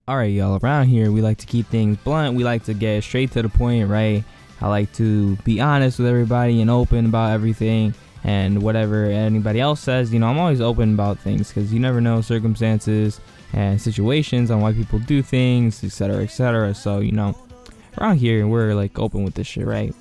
Alright, y'all, around here we like to keep things blunt. We like to get straight to the point, right? I like to be honest with everybody and open about everything, and whatever anybody else says, I'm always open about things, because you never know circumstances and situations on why people do things, etc, etc. So around here we're like open with this shit, right?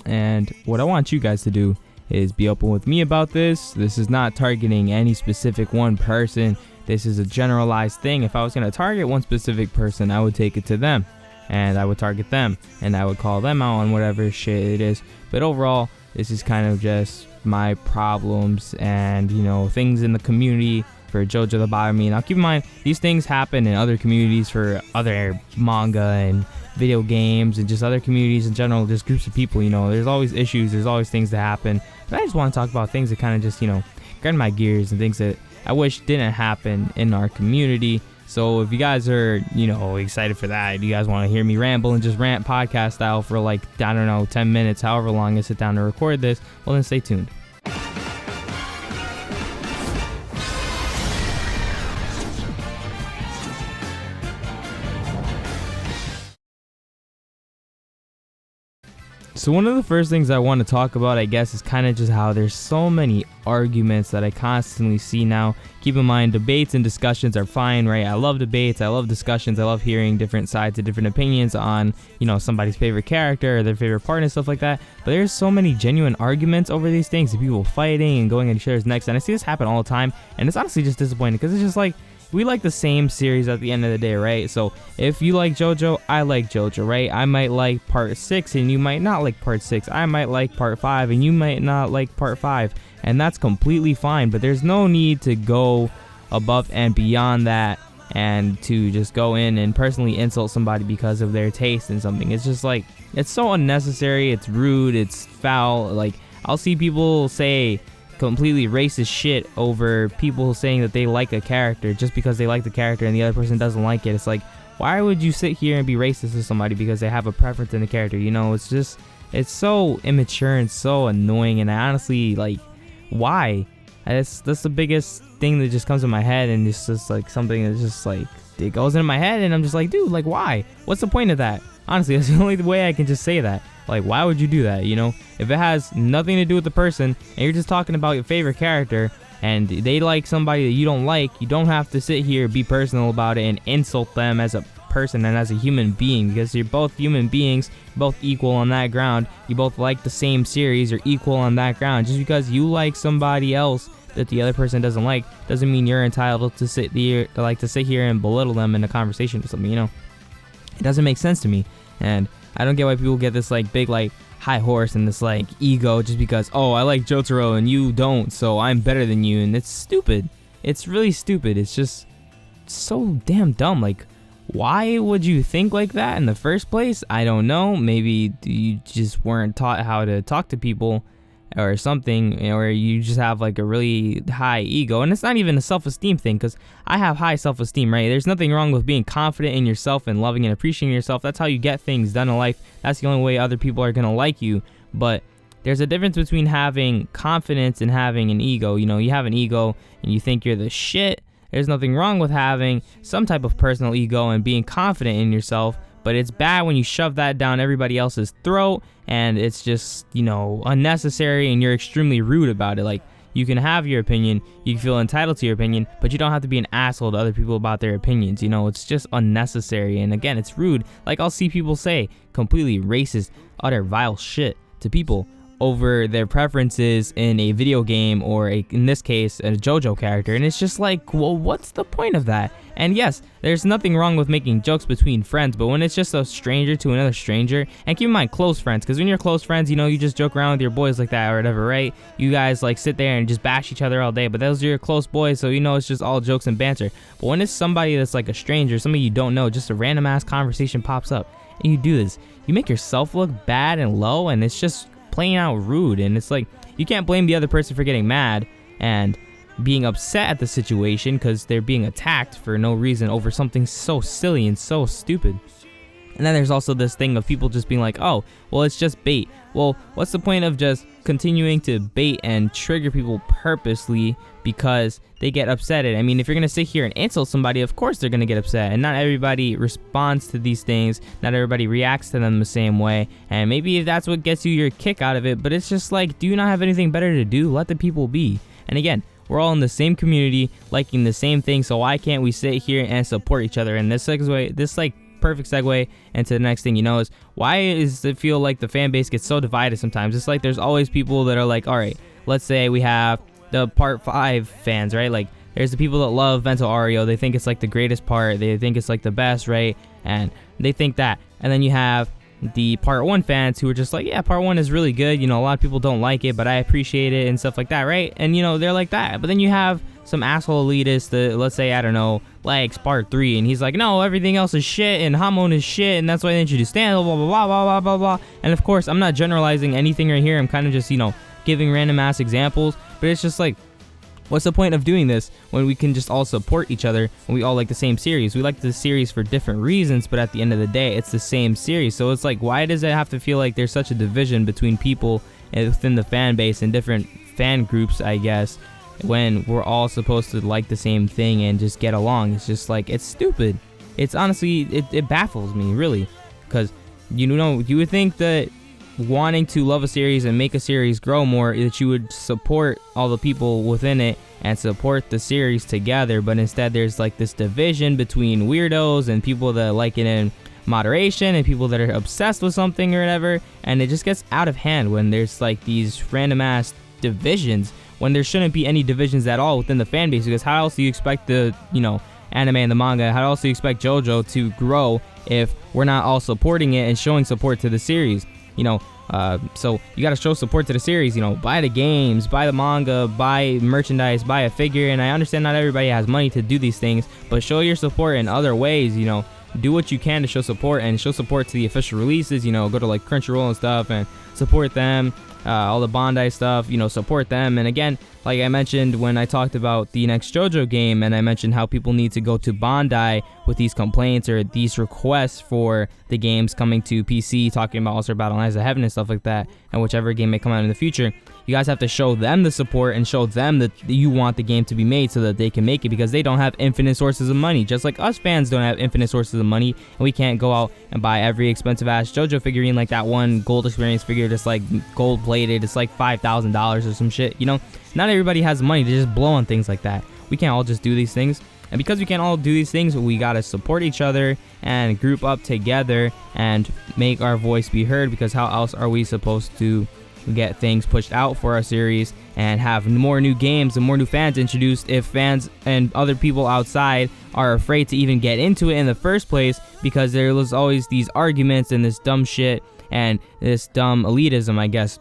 And what I want you guys to do is be open with me about this. This is not targeting any specific one person. This is a generalized thing. If I was going to target one specific person, I would take it to them, and I would target them, and I would call them out on whatever shit it is. But overall, this is kind of just my problems and things in the community for JoJo that bother me. Now keep in mind, these things happen in other communities for other manga and video games and just other communities in general, just groups of people. There's always issues, there's always things that happen, but I just want to talk about things that kind of just grind my gears and things that I wish didn't happen in our community. So if you guys are excited for that, you guys want to hear me ramble and just rant podcast style for 10 minutes, however long I sit down to record this, well then stay tuned. So one of the first things I want to talk about, I guess, is kind of just how there's so many arguments that I constantly see now. Keep in mind, debates and discussions are fine, right? I love debates, I love discussions, I love hearing different sides and different opinions on, somebody's favorite character or their favorite part and stuff like that. But there's so many genuine arguments over these things, and people fighting and going at each other's necks, and I see this happen all the time, and it's honestly just disappointing, because it's just like, we like the same series at the end of the day, right? So if you like JoJo, I like JoJo, right? I might like part 6 and you might not like part 6. I might like part 5 and you might not like part 5. And that's completely fine, but there's no need to go above and beyond that and to just go in and personally insult somebody because of their taste in something. It's just like, it's so unnecessary, it's rude, it's foul. Like, I'll see people say completely racist shit over people saying that they like a character just because they like the character and the other person doesn't like it. It's like, why would you sit here and be racist to somebody because they have a preference in the character? It's so immature and so annoying, and I honestly, why? That's the biggest thing that just comes to my head, and it's just like something that's just like, it goes into my head, and I'm just like, dude, why? What's the point of that? Honestly, that's the only way I can just say that. Why would you do that, If it has nothing to do with the person, and you're just talking about your favorite character, and they like somebody that you don't like, you don't have to sit here, be personal about it, and insult them as a person and as a human being, because you're both human beings, both equal on that ground. You both like the same series, you're equal on that ground. Just because you like somebody else that the other person doesn't like, doesn't mean you're entitled to sit here and belittle them in a conversation or something, It doesn't make sense to me, and I don't get why people get this big high horse and this ego just because, oh, I like Jotaro and you don't, so I'm better than you. And it's stupid. It's really stupid. It's just so damn dumb. Why would you think like that in the first place? I don't know. Maybe you just weren't taught how to talk to people or something, or you just have a really high ego. And it's not even a self-esteem thing, because I have high self-esteem, right? There's nothing wrong with being confident in yourself and loving and appreciating yourself. That's how you get things done in life. That's the only way other people are gonna like you. But there's a difference between having confidence and having an ego. You have an ego and you think you're the shit. There's nothing wrong with having some type of personal ego and being confident in yourself, but it's bad when you shove that down everybody else's throat, and it's just, unnecessary, and you're extremely rude about it. You can have your opinion, you can feel entitled to your opinion, but you don't have to be an asshole to other people about their opinions. It's just unnecessary, and again, it's rude. I'll see people say completely racist, utter vile shit to people over their preferences in a video game, or in this case, a JoJo character, and it's just well, what's the point of that? And yes, there's nothing wrong with making jokes between friends, but when it's just a stranger to another stranger, and keep in mind close friends, because when you're close friends, you just joke around with your boys like that or whatever, right? You guys sit there and just bash each other all day, but those are your close boys, so it's just all jokes and banter. But when it's somebody that's a stranger, somebody you don't know, just a random ass conversation pops up, and you do this, you make yourself look bad and low, and it's just plain out rude. And it's you can't blame the other person for getting mad and being upset at the situation because they're being attacked for no reason over something so silly and so stupid. And then there's also this thing of people just being like, oh, well, it's just bait. Well, what's the point of just continuing to bait and trigger people purposely because they get upset? I mean, if you're going to sit here and insult somebody, of course they're going to get upset. And not everybody responds to these things. Not everybody reacts to them the same way. And maybe that's what gets you your kick out of it. But it's just like, do you not have anything better to do? Let the people be. And again, we're all in the same community, liking the same thing. So why can't we sit here and support each other? And this perfect segue into the next thing, is why does it feel like the fan base gets so divided sometimes? It's like there's always people that are like, all right, let's say we have the part 5 fans, right? Like there's the people that love Vento Ario. They think it's like the greatest part. They think it's like the best, right? And they think that. And then you have the part 1 fans who are just like, yeah, part 1 is really good. A lot of people don't like it, but I appreciate it and stuff like that, right? And they're like that. But then you have some asshole elitist that, let's say, I don't know, likes part 3, and he's like, no, everything else is shit, and Hamon is shit, and that's why they introduced Stan, blah, blah, blah, blah, blah, blah, blah. And of course, I'm not generalizing anything right here. I'm kind of just, giving random ass examples, but it's just like, what's the point of doing this when we can just all support each other and we all like the same series? We like the series for different reasons, but at the end of the day, it's the same series. So it's like, why does it have to feel like there's such a division between people within the fan base and different fan groups, I guess, when we're all supposed to like the same thing and just get along? It's just like, it's stupid. It's honestly, it baffles me, really, because you would think that wanting to love a series and make a series grow more, that you would support all the people within it and support the series together, but instead there's like this division between weirdos and people that like it in moderation and people that are obsessed with something or whatever, and it just gets out of hand when there's like these random ass divisions when there shouldn't be any divisions at all within the fan base. Because how else do you expect the anime and the manga, how else do you expect JoJo to grow if we're not all supporting it and showing support to the series? So you got to show support to the series, buy the games, buy the manga, buy merchandise, buy a figure. And I understand not everybody has money to do these things, but show your support in other ways. Do what you can to show support, and show support to the official releases. Go to like Crunchyroll and stuff and support them. All the Bandai stuff, support them. And again, like I mentioned when I talked about the next JoJo game, and I mentioned how people need to go to Bandai with these complaints or these requests for the games coming to PC, talking about All-Star Battle Lines of Heaven and stuff like that, and whichever game may come out in the future. You guys have to show them the support and show them that you want the game to be made so that they can make it, because they don't have infinite sources of money, just like us fans don't have infinite sources of money, and we can't go out and buy every expensive ass JoJo figurine, like that one gold experience figure that's like gold plated. It's like $5,000 or some shit. Not everybody has money to just blow on things like that. We can't all just do these things. And because we can't all do these things, we gotta support each other and group up together and make our voice be heard, because how else are we supposed to get things pushed out for our series and have more new games and more new fans introduced if fans and other people outside are afraid to even get into it in the first place, because there was always these arguments and this dumb shit and this dumb elitism, I guess.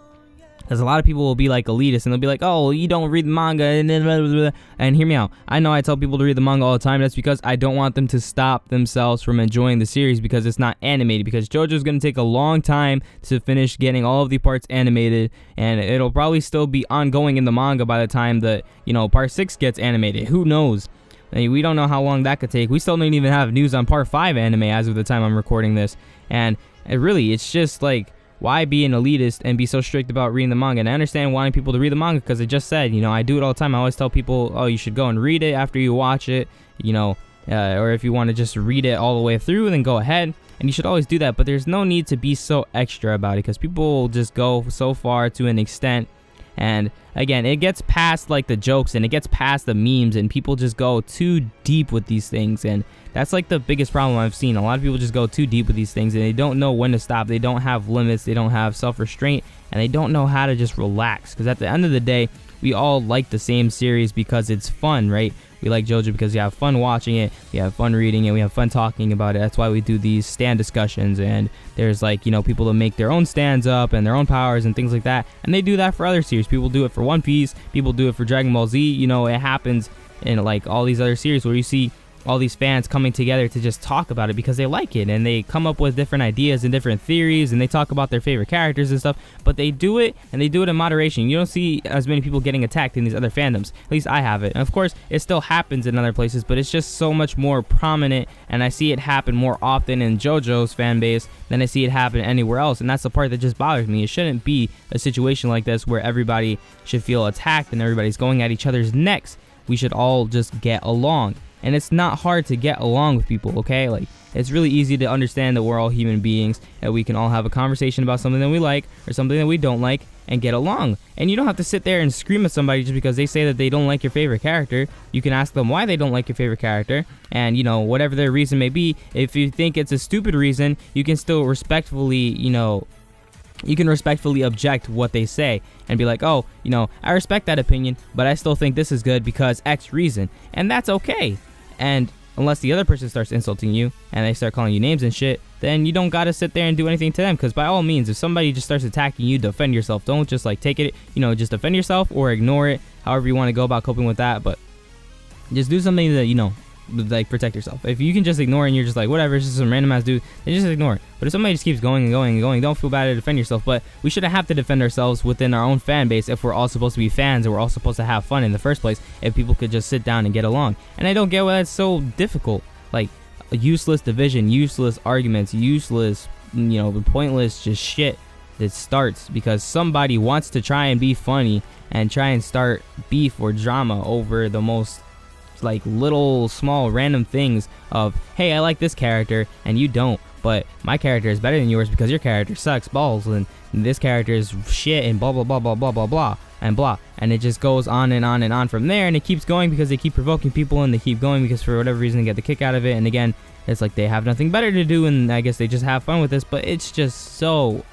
Because a lot of people will be like elitist and they'll be like, oh, you don't read the manga, and then blah, blah, blah. And hear me out. I know I tell people to read the manga all the time. That's because I don't want them to stop themselves from enjoying the series, because it's not animated. Because JoJo's going to take a long time to finish getting all of the parts animated, and it'll probably still be ongoing in the manga by the time that, part 6 gets animated. Who knows? I mean, we don't know how long that could take. We still don't even have news on part 5 anime as of the time I'm recording this. And it's just like, why be an elitist and be so strict about reading the manga? And I understand wanting people to read the manga, because I just said, I do it all the time. I always tell people, oh, you should go and read it after you watch it, or if you want to just read it all the way through, then go ahead. And you should always do that. But there's no need to be so extra about it, because people will just go so far to an extent. And again, it gets past like the jokes and it gets past the memes, and people just go too deep with these things. And that's like the biggest problem I've seen. A lot of people just go too deep with these things, and they don't know when to stop. They don't have limits. They don't have self-restraint, and they don't know how to just relax. Because at the end of the day, we all like the same series because it's fun, right? We like JoJo because we have fun watching it, we have fun reading it, we have fun talking about it. That's why we do these stand discussions, and there's like, people that make their own stands up and their own powers and things like that. And they do that for other series. People do it for One Piece, people do it for Dragon Ball Z. It happens in like all these other series where you see all these fans coming together to just talk about it because they like it, and they come up with different ideas and different theories, and they talk about their favorite characters and stuff, but they do it, and they do it in moderation. You don't see as many people getting attacked in these other fandoms. At least I have it. And of course, it still happens in other places, but it's just so much more prominent, and I see it happen more often in JoJo's fan base than I see it happen anywhere else, and that's the part that just bothers me. It shouldn't be a situation like this where everybody should feel attacked and everybody's going at each other's necks. We should all just get along. And it's not hard to get along with people, okay? Like, it's really easy to understand that we're all human beings, and we can all have a conversation about something that we like or something that we don't like and get along. And you don't have to sit there and scream at somebody just because they say that they don't like your favorite character. You can ask them why they don't like your favorite character, and, you know, whatever their reason may be. If you think it's a stupid reason, you can still respectfully, you can respectfully object what they say and be like, oh, you know, I respect that opinion, but I still think this is good because X reason. And that's okay. And unless the other person starts insulting you and they start calling you names and shit, then you don't gotta sit there and do anything to them. Because by all means, if somebody just starts attacking you, defend yourself. Don't just like take it, you know, just defend yourself or ignore it, however you want to go about coping with that. But just do something that, you know, like protect yourself. If you can just ignore it and you're just like, whatever, it's just some random ass dude, then just ignore it. But if somebody just keeps going and going and going, don't feel bad to defend yourself. But we shouldn't have to defend ourselves within our own fan base if we're all supposed to be fans and we're all supposed to have fun in the first place, if people could just sit down and get along. And I don't get why that's so difficult. Like, a useless division, useless arguments, useless, you know, pointless just shit that starts because somebody wants to try and be funny and try and start beef or drama over the most like little small random things of, hey, I like this character and you don't, but my character is better than yours because your character sucks balls and this character is shit and blah blah blah blah blah blah blah and blah, and it just goes on and on and on from there, and it keeps going because they keep provoking people and they keep going because for whatever reason they get the kick out of it. And again, it's like they have nothing better to do and I guess they just have fun with this, but it's just so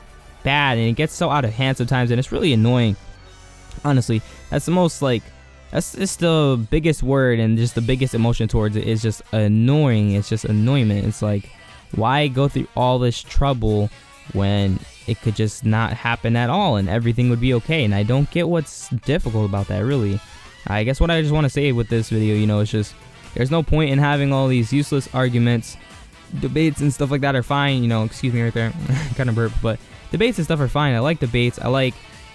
bad and it gets so out of hand sometimes, and it's really annoying. Honestly, that's the most like, that's just the biggest word and just the biggest emotion towards it is just annoying. It's just annoyment. It's like, why go through all this trouble when it could just not happen at all and everything would be okay? And I don't get what's difficult about that, really. I guess what I just want to say with this video, you know, it's just, there's no point in having all these useless arguments. Debates and stuff like that are fine, you know, excuse me right there, kind of burp, but debates and stuff are fine. I like debates. I like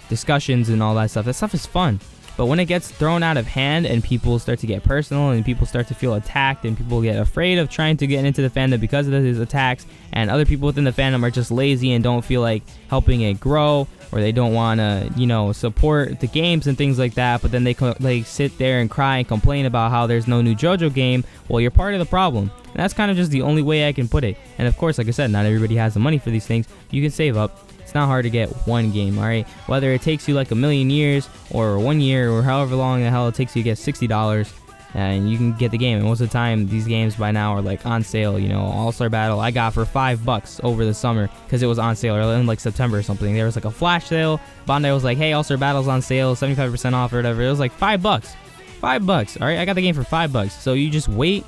discussions and all that stuff. That stuff is fun. But when it gets thrown out of hand and people start to get personal and people start to feel attacked and people get afraid of trying to get into the fandom because of these attacks, and other people within the fandom are just lazy and don't feel like helping it grow, or they don't want to, you know, support the games and things like that, but then they sit there and cry and complain about how there's no new JoJo game, well, you're part of the problem. And that's kind of just the only way I can put it. And of course, like I said, not everybody has the money for these things. You can save up. It's not hard to get one game, alright? Whether it takes you like a million years or 1 year or however long the hell it takes you to get $60, and you can get the game. And most of the time, these games by now are like on sale. You know, All-Star Battle I got for $5 over the summer because it was on sale, or in like September or something. There was like a flash sale. Bandai was like, hey, All-Star Battle's on sale, 75% off or whatever. It was like $5. $5, alright? I got the game for $5. So you just wait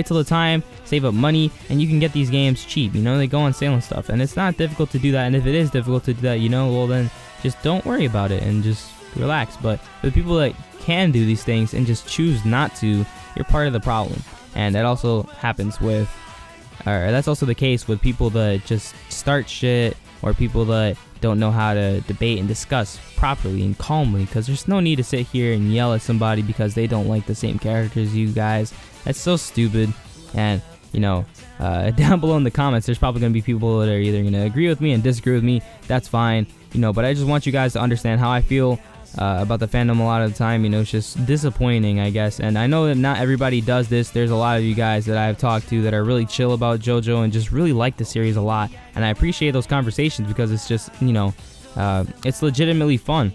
till the time, save up money, and you can get these games cheap. You know, they go on sale and stuff, and it's not difficult to do that. And if it is difficult to do that, you know, well then just don't worry about it and just relax. But for the people that can do these things and just choose not to, you're part of the problem. And that also happens with, or that's also the case with people that just start shit, or people that don't know how to debate and discuss properly and calmly, because there's no need to sit here and yell at somebody because they don't like the same characters as you guys. That's so stupid. And, you know, down below in the comments, there's probably going to be people that are either going to agree with me and disagree with me. That's fine, you know, but I just want you guys to understand how I feel about the fandom a lot of the time. You know, it's just disappointing, I guess. And I know that not everybody does this. There's a lot of you guys that I've talked to that are really chill about JoJo and just really like the series a lot. And I appreciate those conversations because it's just, you know, it's legitimately fun.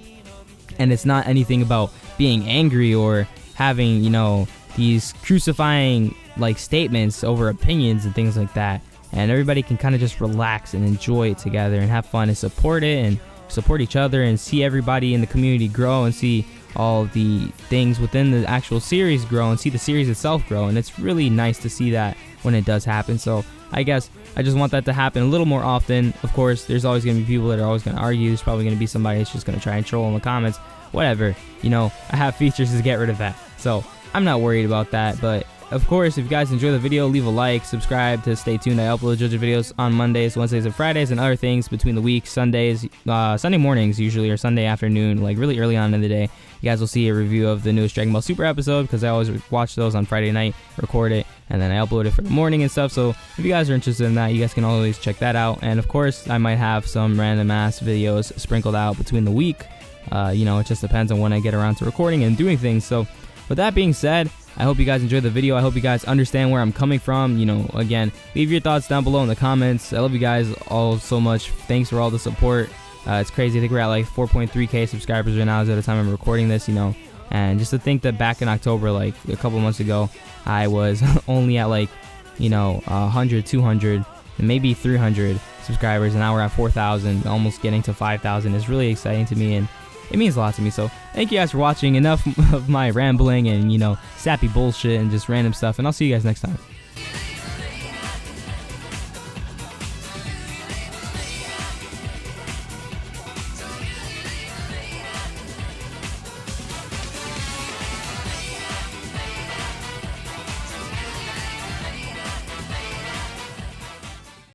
And it's not anything about being angry or having, you know, these crucifying like statements over opinions and things like that. And everybody can kind of just relax and enjoy it together and have fun and support it and support each other and see everybody in the community grow and see all the things within the actual series grow and see the series itself grow. And it's really nice to see that when it does happen. So I guess I just want that to happen a little more often. Of course, there's always going to be people that are always going to argue. There's probably going to be somebody that's just going to try and troll in the comments. Whatever, you know, I have features to get rid of that. So I'm not worried about that, but of course, if you guys enjoy the video, leave a like, subscribe to stay tuned. I upload JoJo videos on Mondays, Wednesdays, and Fridays, and other things between the week. Sunday mornings usually, or Sunday afternoon, like really early on in the day. You guys will see a review of the newest Dragon Ball Super episode, because I always watch those on Friday night, record it, and then I upload it for the morning and stuff. So if you guys are interested in that, you guys can always check that out. And of course, I might have some random ass videos sprinkled out between the week. It just depends on when I get around to recording and doing things. So with that being said, I hope you guys enjoyed the video. I hope you guys understand where I'm coming from. Again, leave your thoughts down below in the comments. I love you guys all so much. Thanks for all the support. It's crazy. I think we're at like 4.3k subscribers right now as of the time I'm recording this, and just to think that back in October, like a couple months ago, I was only at like 100, 200, and maybe 300 subscribers, and now we're at 4,000, almost getting to 5,000. Is really exciting to me, and it means a lot to me. So thank you guys for watching. Enough of my rambling and sappy bullshit and just random stuff, and I'll see you guys next time.